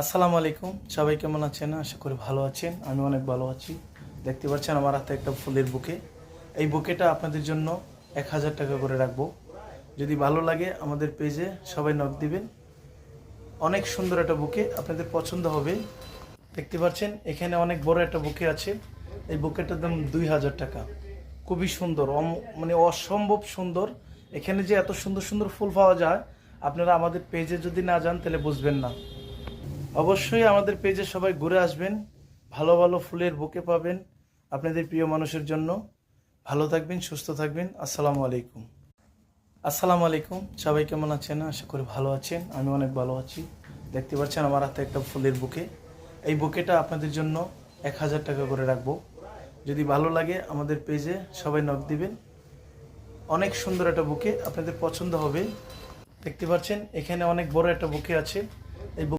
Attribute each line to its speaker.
Speaker 1: আসসালামু আলাইকুম, সবাই কেমন আছেন? আশা করি ভালো আছেন। আমি অনেক ভালো আছি। দেখতে পাচ্ছেন আমার হাতে একটা ফুলের বুকে। এই বুকেটা আপনাদের জন্য 1000 টাকা করে রাখবো। যদি ভালো লাগে আমাদের পেজে সবাই নক দিবেন। অনেক সুন্দর একটা বুকে, আপনাদের পছন্দ হবে। দেখতে পাচ্ছেন এখানে অনেক বড় একটা বুকে আছে। এই বুকেটার দাম 2000 টাকা। খুবই সুন্দর, মানে অসম্ভব সুন্দর। এখানে যে এত সুন্দর সুন্দর ফুল পাওয়া যায়, আপনারা আমাদের পেজে যদি না যান তাহলে বুঝবেন না। অবশ্যই আমাদের পেজে সবাই ঘুরে আসবেন। ভালো ভালো ফুলের বুকে পাবেন আপনাদের প্রিয় মানুষের জন্য। ভালো থাকবেন, সুস্থ থাকবেন। আসসালামু আলাইকুম। আসসালামু আলাইকুম, সবাই কেমন আছেন? আশা করি ভালো আছেন। আমি অনেক ভালো আছি। দেখতে পাচ্ছেন আমার হাতে একটা ফুলের বুকে। এই বুকেটা আপনাদের জন্য 1000 টাকা করে রাখবো। যদি ভালো লাগে আমাদের পেজে সবাই নক দিবেন। অনেক সুন্দর একটা বুকে, আপনাদের পছন্দ হবে। দেখতে পাচ্ছেন এখানে অনেক বড় একটা বুকে আছে। এই